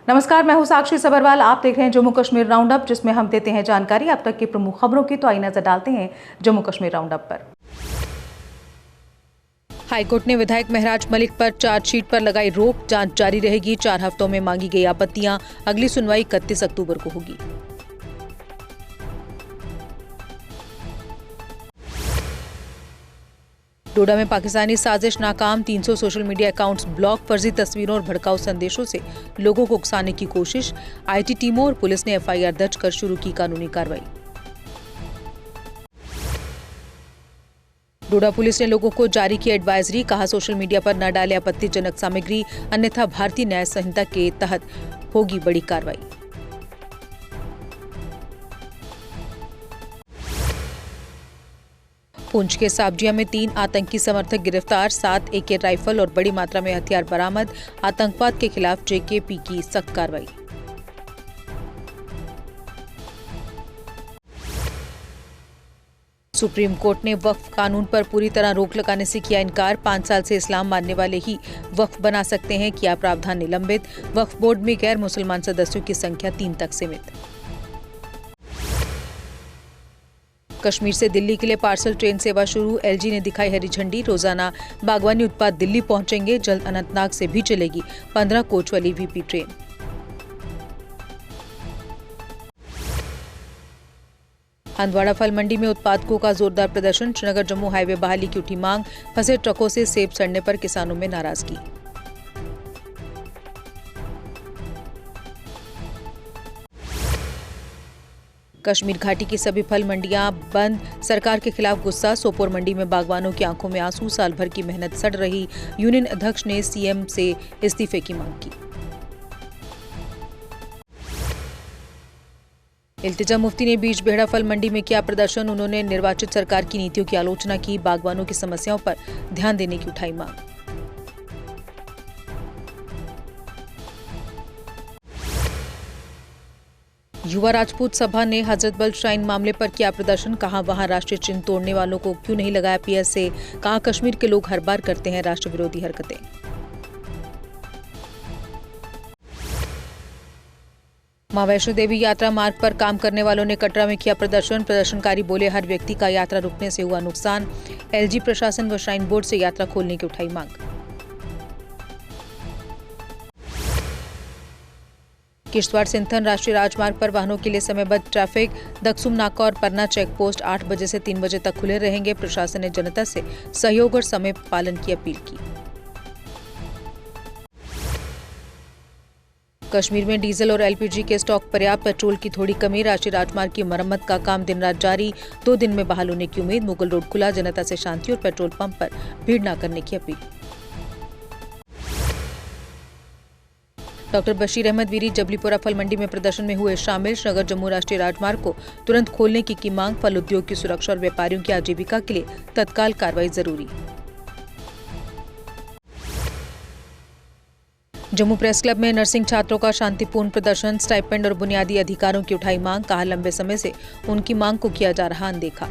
नमस्कार, मैं हूं साक्षी सबरवाल। आप देख रहे हैं जम्मू कश्मीर राउंड अप, जिसमें हम देते हैं जानकारी अब तक की प्रमुख खबरों की। तो आइए नजर डालते हैं जम्मू कश्मीर राउंड अप पर। हाईकोर्ट ने विधायक महराज मलिक पर चार्जशीट पर लगाई रोक, जांच जारी रहेगी। 4 हफ्तों में मांगी गई आपत्तियां, अगली सुनवाई 31 अक्टूबर को होगी। डोडा में पाकिस्तानी साजिश नाकाम, 300 सोशल मीडिया अकाउंट्स ब्लॉक, फर्जी तस्वीरों और भड़काऊ संदेशों से लोगों को उकसाने की कोशिश। आईटी टीमों और पुलिस ने एफआईआर दर्ज कर शुरू की कानूनी कार्रवाई। डोडा पुलिस ने लोगों को जारी की एडवाइजरी, कहा सोशल मीडिया पर न डाले आपत्तिजनक सामग्री, अन्यथा भारतीय न्याय संहिता के तहत होगी बड़ी कार्रवाई। पुंछ के साबजिया में 3 आतंकी समर्थक गिरफ्तार, 7 AK राइफल और बड़ी मात्रा में हथियार बरामद। आतंकवाद के खिलाफ JKP की सख्त कार्रवाई। सुप्रीम कोर्ट ने वक्फ कानून पर पूरी तरह रोक लगाने से किया इनकार, 5 साल से इस्लाम मानने वाले ही वक्फ बना सकते हैं, किया प्रावधान निलंबित। वक्फ बोर्ड में गैर मुसलमान सदस्यों की संख्या 3 तक सीमित। कश्मीर से दिल्ली के लिए पार्सल ट्रेन सेवा शुरू, LG ने दिखाई हरी झंडी। रोजाना बागवानी उत्पाद दिल्ली पहुंचेंगे, जल्द अनंतनाग से भी चलेगी 15 कोच वाली VP ट्रेन। हंदवाड़ा फल मंडी में उत्पादकों का जोरदार प्रदर्शन, श्रीनगर जम्मू हाईवे बहाली की उठी मांग, फंसे ट्रकों से सेब सड़ने पर किसानों में नाराजगी। कश्मीर घाटी की सभी फल मंडियां बंद, सरकार के खिलाफ गुस्सा। सोपोर मंडी में बागवानों की आंखों में आंसू, साल भर की मेहनत सड़ रही। यूनियन अध्यक्ष ने CM से इस्तीफे की मांग की। इल्तिजा मुफ्ती ने बीच बेहड़ा फल मंडी में किया प्रदर्शन, उन्होंने निर्वाचित सरकार की नीतियों की आलोचना की, बागवानों की समस्याओं पर ध्यान देने की उठाई मांग। युवा राजपूत सभा ने हजरतबल श्राइन मामले पर किया प्रदर्शन, कहा वहां राष्ट्रीय चिन्ह तोड़ने वालों को क्यों नहीं लगाया PSA, कहा कश्मीर के लोग हर बार करते हैं राष्ट्र विरोधी हरकतें। मां वैष्णो देवी यात्रा मार्ग पर काम करने वालों ने कटरा में किया प्रदर्शन, प्रदर्शनकारी बोले हर व्यक्ति का यात्रा रुकने से हुआ नुकसान। LG प्रशासन व श्राइन बोर्ड से यात्रा खोलने की उठाई मांग। किश्तवाड़ सिंथन राष्ट्रीय राजमार्ग पर वाहनों के लिए समयबद्ध ट्रैफिक, दक्सुम नाका और परना चेक पोस्ट 8 बजे से 3 बजे तक खुले रहेंगे। प्रशासन ने जनता से सहयोग और समय पालन की अपील की। कश्मीर में डीजल और LPG के स्टॉक पर्याप्त, पेट्रोल की थोड़ी कमी। राष्ट्रीय राजमार्ग की मरम्मत का काम दिन रात जारी, 2 दिन में बहाल होने की उम्मीद। मुगल रोड खुला, जनता से शांति और पेट्रोल पंप पर भीड़ न करने की अपील। डॉक्टर बशीर अहमद वीरी जबलीपुरा फल मंडी में प्रदर्शन में हुए शामिल, श्रीनगर जम्मू राष्ट्रीय राजमार्ग को तुरंत खोलने की मांग। फल उद्योग की सुरक्षा और व्यापारियों की आजीविका के लिए तत्काल कार्रवाई जरूरी। जम्मू प्रेस क्लब में नर्सिंग छात्रों का शांतिपूर्ण प्रदर्शन, स्टाइपेंड और बुनियादी अधिकारों की उठाई मांग, कहा लंबे समय से उनकी मांग को किया जा रहा अनदेखा।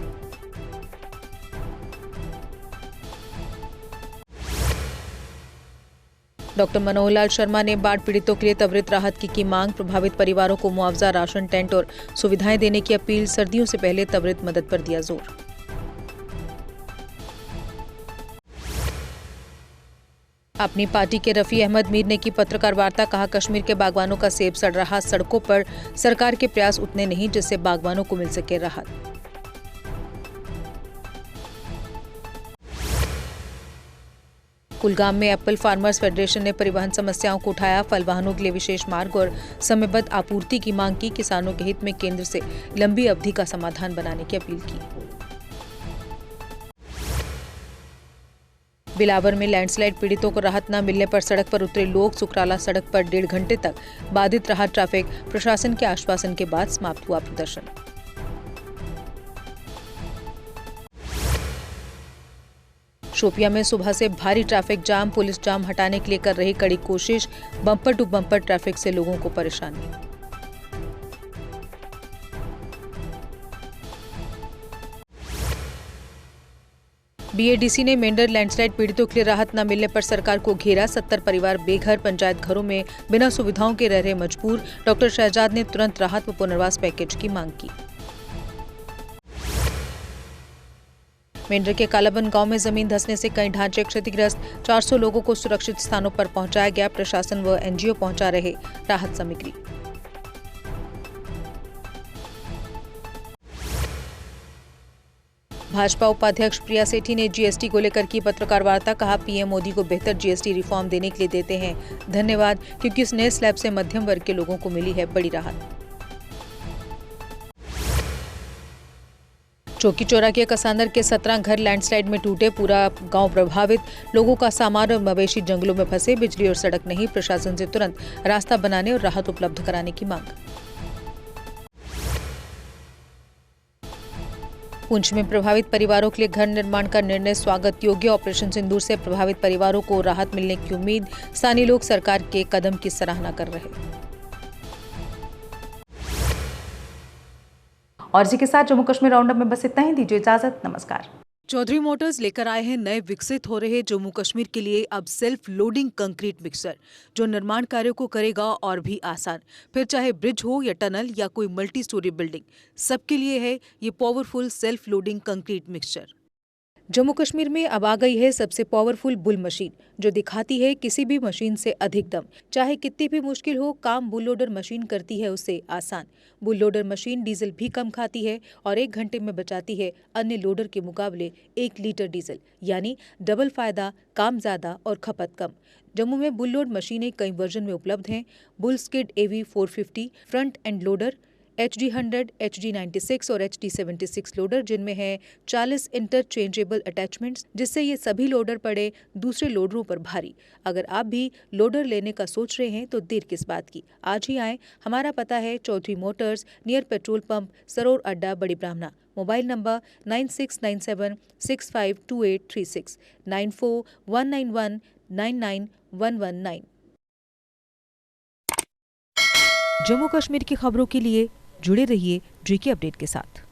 डॉक्टर मनोहर लाल शर्मा ने बाढ़ पीड़ितों के लिए त्वरित राहत की मांग, प्रभावित परिवारों को मुआवजा, राशन, टेंट और सुविधाएं देने की अपील। सर्दियों से पहले त्वरित मदद पर दिया जोर। अपनी पार्टी के रफी अहमद मीर ने की पत्रकार वार्ता, कहा कश्मीर के बागवानों का सेब सड़ रहा, सड़कों पर सरकार के प्रयास उतने नहीं जिससे बागवानों को मिल सके राहत। कुलगाम में एप्पल फार्मर्स फेडरेशन ने परिवहन समस्याओं को उठाया, फल वाहनों के लिए विशेष मार्ग और समयबद्ध आपूर्ति की मांग की। किसानों के हित में केंद्र से लंबी अवधि का समाधान बनाने की अपील की। बिलावर में लैंडस्लाइड पीड़ितों को राहत न मिलने पर सड़क पर उतरे लोग, सुकराला सड़क पर 1.5 घंटे तक बाधित रहा ट्रैफिक, प्रशासन के आश्वासन के बाद समाप्त हुआ प्रदर्शन। शोपिया में सुबह से भारी ट्रैफिक जाम, पुलिस जाम हटाने के लिए कर रही कड़ी कोशिश, बम्पर टू बम्पर ट्रैफिक से लोगों को परेशानी। बीएडीसी ने मेंढर लैंडस्लाइड पीड़ितों के लिए राहत न मिलने पर सरकार को घेरा। 70 परिवार बेघर, पंचायत घरों में बिना सुविधाओं के रह रहे मजबूर। डॉक्टर शहजाद ने तुरंत राहत व पुनर्वास पैकेज की मांग की। मेंढर के कालाबन गांव में जमीन धंसने से कई ढांचे क्षतिग्रस्त। 400 लोगों को सुरक्षित स्थानों पर पहुंचाया गया। प्रशासन व एनजीओ पहुंचा रहे राहत सामग्री। भाजपा उपाध्यक्ष प्रिया सेठी ने जीएसटी को लेकर की पत्रकार वार्ता। कहा, पीएम मोदी को बेहतर जीएसटी रिफॉर्म देने के लिए देते हैं धन्यवाद, क्योंकि इस नए स्लैब से मध्यम वर्ग के लोगों को मिली है बड़ी राहत। चौकी चौरा के कसांदर के 17 घर लैंडस्लाइड में टूटे। पूरा गांव प्रभावित। लोगों का सामान और मवेशी जंगलों में फंसे। बिजली और सड़क नहीं। प्रशासन से तुरंत रास्ता बनाने और राहत उपलब्ध कराने की मांग। पुंछ में प्रभावित परिवारों के लिए घर निर्माण का निर्णय स्वागत योग्य। ऑपरेशन सिंदूर से प्रभावित परिवारों को राहत मिलने की उम्मीद। स्थानीय लोग सरकार के कदम की सराहना कर रहे। और इसी के साथ जम्मू कश्मीर राउंडअप में बस इतना ही। दीजिए इजाजत, नमस्कार। चौधरी मोटर्स लेकर आए हैं नए विकसित हो रहे जम्मू कश्मीर के लिए अब सेल्फ लोडिंग कंक्रीट मिक्सर, जो निर्माण कार्यों को करेगा और भी आसान। फिर चाहे ब्रिज हो या टनल या कोई मल्टी स्टोरी बिल्डिंग, सबके लिए है ये powerful self loading concrete mixture. Jammu Kashmir में अब आ गई है सबसे पावरफुल बुल मशीन, जो दिखाती है किसी भी मशीन से अधिक दम। चाहे कितनी भी मुश्किल हो, काम बुल लोडर मशीन करती है उसे आसान। बुल लोडर मशीन डीजल भी कम खाती है और 1 घंटे में बचाती है अन्य लोडर के मुकाबले 1 लीटर डीजल, यानी डबल फायदा, काम ज्यादा और खपत कम। जम्मू में बुल लोड मशीनें कई वर्जन में उपलब्ध हैं। Bull skid AV 450 front end loader, HD 100, HD 96 और HD 76 लोडर, जिनमें है 40 इंटरचेंजेबल अटैचमेंट्स, जिससे ये सभी लोडर पड़े दूसरे लोडरों पर भारी। अगर आप भी लोडर लेने का सोच रहे हैं तो देर किस बात की, आज ही आएं। हमारा पता है Chaudhary motors, near petrol pump, Saror Adda, Bari ब्राह्मणा। Mobile number 9697652836, 9419199119। जम्मू कश्मीर की खबरों के लिए जुड़े रहिए GK अपडेट के साथ।